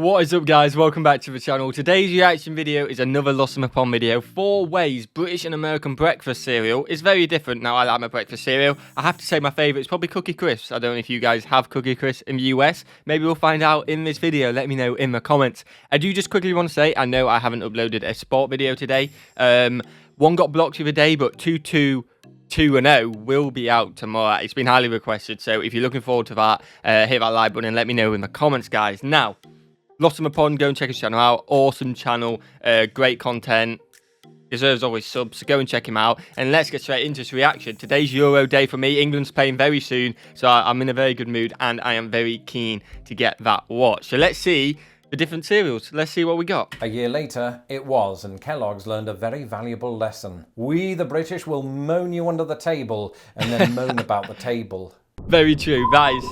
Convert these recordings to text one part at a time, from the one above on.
What is up, guys? Welcome back to the channel. Today's reaction video is another LostinthePond video. 4 ways British and American breakfast cereal is very different. Now, I like my breakfast cereal. I have to say my favourite is probably Cookie Crisps. I don't know if you guys have Cookie Crisps in the US. Maybe we'll find out in this video. Let me know in the comments. I do just quickly want to say, I know I haven't uploaded a sport video today. One got blocked the other day, but 2 and 0 will be out tomorrow. It's been highly requested, so if you're looking forward to that, hit that like button and let me know in the comments, guys. Now, LostinthePond, go and check his channel out. Awesome channel, great content, deserves always subs, so go and check him out. And let's get straight into this reaction. Today's Euro day for me. England's playing very soon, so I'm in a very good mood and I am very keen to get that watch. So let's see the different cereals. Let's see what we got. A year later, it was, and Kellogg's learned a very valuable lesson. We, the British, will moan you under the table and then moan about the table. Very true. That is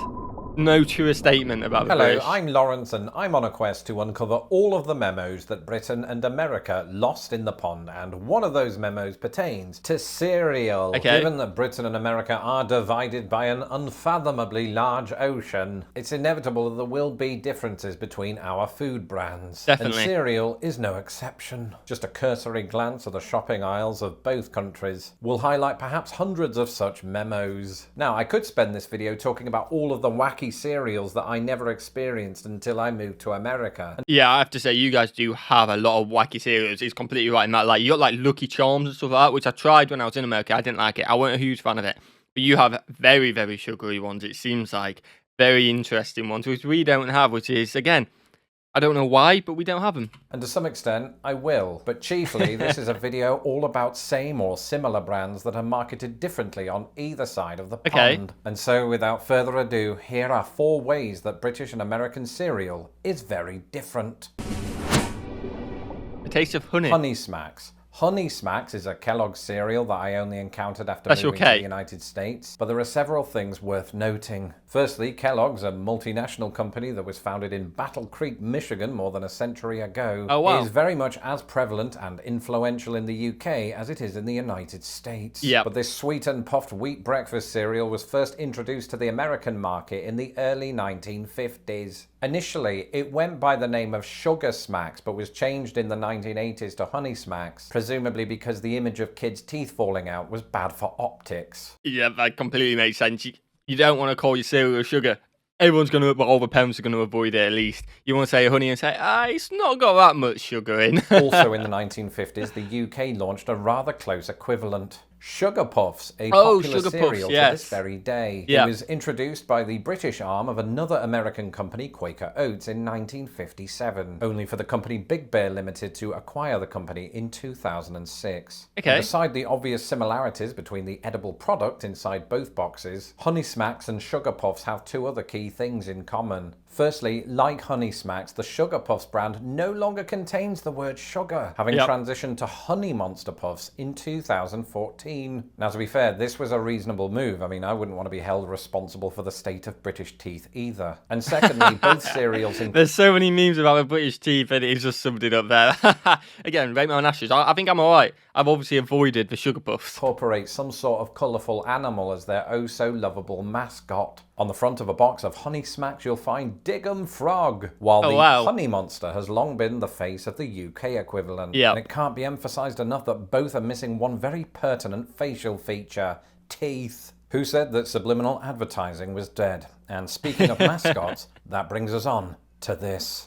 no truer statement about the British. Hello, I'm Lawrence, and I'm on a quest to uncover all of the memos that Britain and America lost in the pond, and one of those memos pertains to cereal. Okay. Given that Britain and America are divided by an unfathomably large ocean, it's inevitable that there will be differences between our food brands. Definitely. And cereal is no exception. Just a cursory glance at the shopping aisles of both countries will highlight perhaps hundreds of such memos. Now, I could spend this video talking about all of the wacky cereals that I never experienced until I moved to America. Yeah, I have to say, you guys do have a lot of wacky cereals. It's completely right in that. Like, you got like Lucky Charms and stuff like that, which I tried when I was in America. I didn't like it. I wasn't a huge fan of it. But you have very, very sugary ones, it seems like. Very interesting ones, which we don't have, which is, again, I don't know why, but we don't have them. And to some extent, I will. But chiefly, this is a video all about same or similar brands that are marketed differently on either side of the pond. And so, without further ado, here are 4 ways that British and American cereal is very different. The taste of honey. Honey Smacks. Honey Smacks is a Kellogg's cereal that I only encountered after moving to the United States, but there are several things worth noting. Firstly, Kellogg's, a multinational company that was founded in Battle Creek, Michigan more than a century ago, is very much as prevalent and influential in the UK as it is in the United States. But this sweet and puffed wheat breakfast cereal was first introduced to the American market in the early 1950s. Initially, it went by the name of Sugar Smacks, but was changed in the 1980s to Honey Smacks, presumably because the image of kids' teeth falling out was bad for optics. Yeah, that completely makes sense. You don't want to call your cereal sugar. Everyone's going to, but all the parents are going to avoid it at least. You want to say honey and say, it's not got that much sugar in. Also in the 1950s, the UK launched a rather close equivalent. Sugar Puffs, a popular cereal to this very day. It was introduced by the British arm of another American company, Quaker Oats, in 1957, only for the company Big Bear Limited to acquire the company in 2006. Beside the obvious similarities between the edible product inside both boxes, Honey Smacks and Sugar Puffs have 2 other key things in common. Firstly, like Honey Smacks, the Sugar Puffs brand no longer contains the word sugar, having transitioned to Honey Monster Puffs in 2014. Now, to be fair, this was a reasonable move. I mean, I wouldn't want to be held responsible for the state of British teeth either. And secondly, both cereals... There's so many memes about the British teeth, and it's just summed it up there. Again, rate me on ashes. I think I'm alright. I've obviously avoided the Sugar Puffs. Incorporate some sort of colourful animal as their oh-so-lovable mascot. On the front of a box of Honey Smacks, you'll find Diggum Frog, while the Honey Monster has long been the face of the UK equivalent. And it can't be emphasised enough that both are missing one very pertinent facial feature: teeth. Who said that subliminal advertising was dead? And speaking of mascots, that brings us on to this.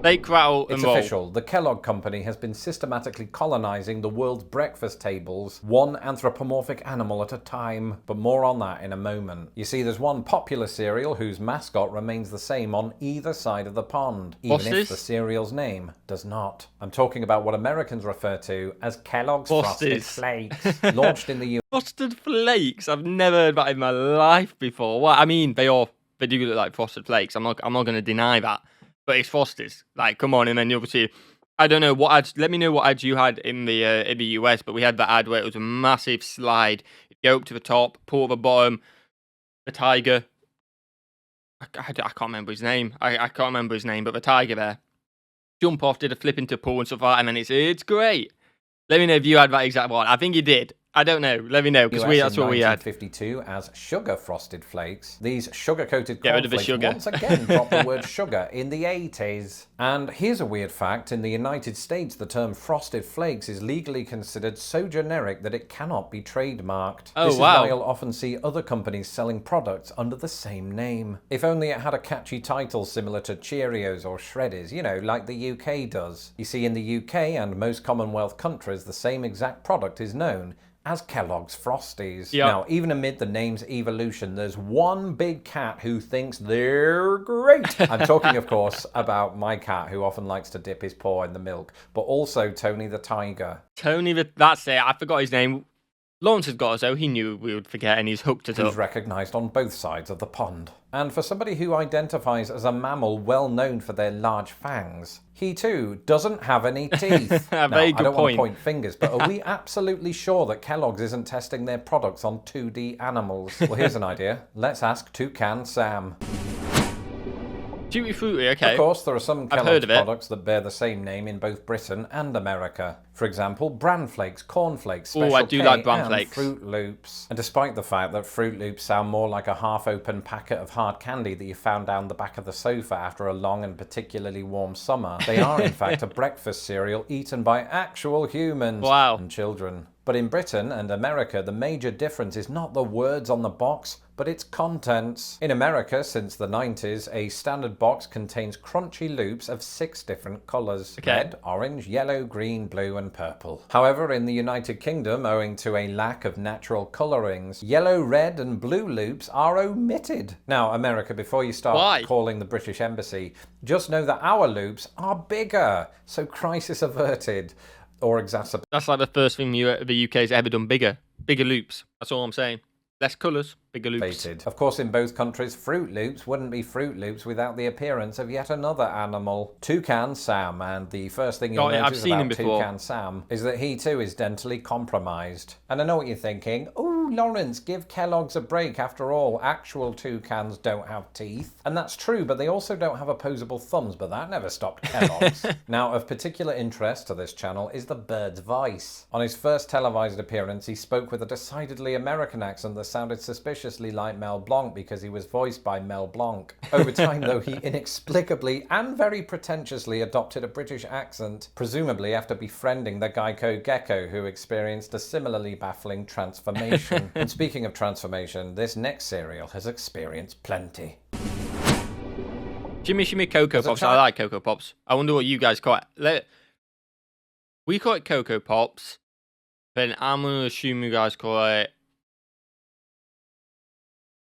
It's official. The Kellogg Company has been systematically colonizing the world's breakfast tables, one anthropomorphic animal at a time. But more on that in a moment. You see, there's one popular cereal whose mascot remains the same on either side of the pond, even if the cereal's name does not. I'm talking about what Americans refer to as Kellogg's Frosted Flakes, launched in the US. Frosted Flakes? I've never heard that in my life before. Well, I mean, they do look like Frosted Flakes. I'm not going to deny that. But it's Foster's. Like, come on. And then obviously, I don't know what ads. Let me know what ads you had in the US. But we had that ad where it was a massive slide. You go up to the top, pull at the bottom. The tiger. I can't remember his name. I can't remember his name. But the tiger there. Jump off, did a flip into pool and stuff like that. And then it's great. Let me know if you had that exact one. I think you did. I don't know. Let me know, because that's what we had. 1952 as sugar frosted flakes. These sugar-coated Get rid of the cornflakes sugar. once again dropped the word sugar in the 80s. And here's a weird fact. In the United States, the term frosted flakes is legally considered so generic that it cannot be trademarked. Oh, this is wow. why you'll often see other companies selling products under the same name. If only it had a catchy title similar to Cheerios or Shreddies, you know, like the UK does. You see, in the UK and most Commonwealth countries, the same exact product is known as Kellogg's Frosties. Yep. Now, even amid the name's evolution, there's one big cat who thinks they're great. I'm talking, of course, about my cat, who often likes to dip his paw in the milk, but also Tony the Tiger. That's it. I forgot his name. Lawrence has got us, though. He knew we would forget, and he's hooked us up. He's recognised on both sides of the pond. And for somebody who identifies as a mammal well known for their large fangs, he too doesn't have any teeth. Very now, good I don't want point. to point fingers, but are we absolutely sure that Kellogg's isn't testing their products on 2D animals? Well, here's an idea. Let's ask Toucan Sam. Tutti Frutti, okay. Of course, there are some Kellogg's products that bear the same name in both Britain and America. For example, Bran Flakes, Corn Flakes, Special I do K, like Bran and Flakes. Fruit Loops. And despite the fact that Fruit Loops sound more like a half-open packet of hard candy that you found down the back of the sofa after a long and particularly warm summer, they are in fact a breakfast cereal eaten by actual humans and children. But in Britain and America, the major difference is not the words on the box, but its contents. In America, since the 90s, a standard box contains crunchy loops of 6 different colours. Red, orange, yellow, green, blue and purple. However, in the United Kingdom, owing to a lack of natural colourings, yellow, red and blue loops are omitted. Now, America, before you start calling the British Embassy, just know that our loops are bigger, so crisis averted. Or exacerbate. That's like the first thing the UK's ever done. Bigger loops. That's all I'm saying. Less colours, bigger loops. Of course, in both countries, Fruit Loops wouldn't be Fruit Loops without the appearance of yet another animal, Toucan Sam. And the first thing you'll notice about Toucan Sam is that he too is dentally compromised. And I know what you're thinking. Oh, Lawrence, give Kellogg's a break. After all, actual toucans don't have teeth. And that's true, but they also don't have opposable thumbs, but that never stopped Kellogg's. Now, of particular interest to this channel is the bird's voice. On his first televised appearance, he spoke with a decidedly American accent that sounded suspiciously like Mel Blanc because he was voiced by Mel Blanc. Over time, though, he inexplicably and very pretentiously adopted a British accent, presumably after befriending the Geico gecko, who experienced a similarly baffling transformation. And speaking of transformation, this next cereal has experienced plenty. Jimmy Shimmy Coco Pops. I like Coco Pops. I wonder what you guys call it. We call it Coco Pops, but I'm going to assume you guys call it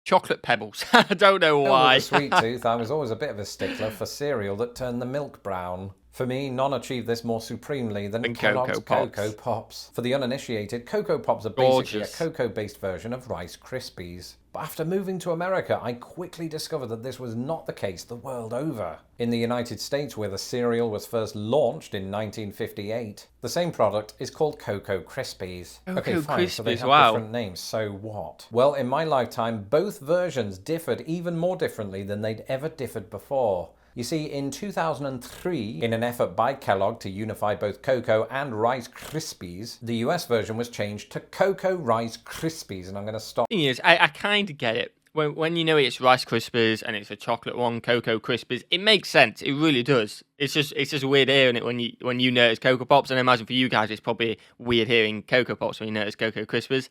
Chocolate Pebbles. I don't know why. With a sweet tooth, I was always a bit of a stickler for cereal that turned the milk brown. For me, none achieved this more supremely than Kellogg's Coco Pops. For the uninitiated, Coco Pops are basically a cocoa-based version of Rice Krispies. But after moving to America, I quickly discovered that this was not the case the world over. In the United States, where the cereal was first launched in 1958, the same product is called Cocoa Krispies. Okay, fine, so they have different names, so what? Well, in my lifetime, both versions differed even more differently than they'd ever differed before. You see, in 2003, in an effort by Kellogg to unify both Cocoa and Rice Krispies, the US version was changed to Cocoa Rice Krispies, and I'm going to stop. The thing is, I kind of get it. When you know it's Rice Krispies and it's a chocolate one, Cocoa Krispies, it makes sense. It really does. It's just weird hearing it when you know it's Cocoa Pops, and I imagine for you guys it's probably weird hearing Cocoa Pops when you know it's Cocoa Krispies.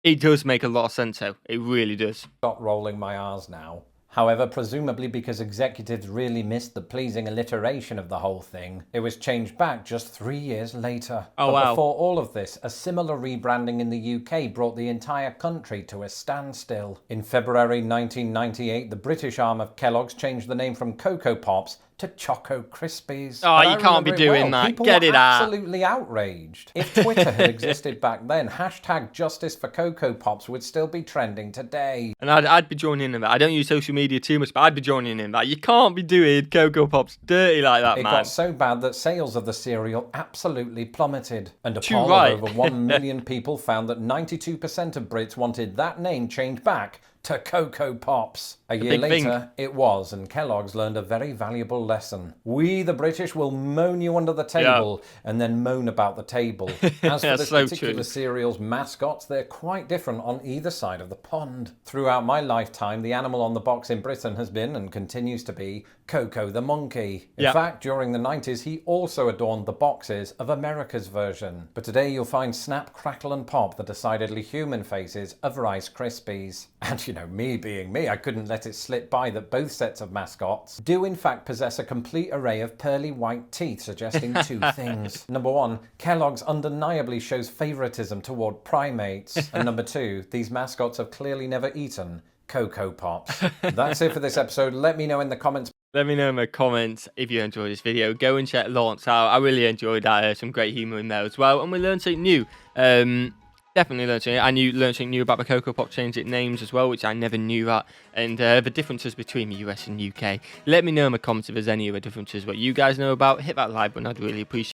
It does make a lot of sense, though. It really does. Stop rolling my R's now. However, presumably because executives really missed the pleasing alliteration of the whole thing, it was changed back just 3 years later. But before all of this, a similar rebranding in the UK brought the entire country to a standstill. In February 1998, the British arm of Kellogg's changed the name from Coco Pops to Choco Krispies. Oh, you can't be doing that. People Get it out. Absolutely outraged. If Twitter had existed back then, hashtag Justice for Coco Pops would still be trending today. And I'd be joining in that. I don't use social media too much, but I'd be joining in that. You can't be doing Coco Pops dirty like that, man. It got so bad that sales of the cereal absolutely plummeted. And a poll of over 1 million people found that 92% of Brits wanted that name changed back to Coco Pops. A year later, it was, and Kellogg's learned a very valuable lesson. We, the British, will moan you under the table and then moan about the table. As for this particular cereal's mascots, they're quite different on either side of the pond. Throughout my lifetime, the animal on the box in Britain has been, and continues to be, Coco the monkey. In fact, during the 90s, he also adorned the boxes of America's version. But today you'll find Snap, Crackle and Pop, the decidedly human faces of Rice Krispies. And you know, me being me, I couldn't let it slip by that both sets of mascots do in fact possess a complete array of pearly white teeth, suggesting two things. Number one, Kellogg's undeniably shows favoritism toward primates. And number two, these mascots have clearly never eaten Coco Pops. That's it for this episode. Let me know in the comments. Let me know in the comments if you enjoyed this video. Go and check Lawrence out. I really enjoyed that. Some great humour in there as well. And we learned something new. Definitely learned something. And you learned something new about the Coco Pop changing names as well, which I never knew that. And the differences between the US and UK. Let me know in the comments if there's any other differences what you guys know about. Hit that like button. I'd really appreciate it.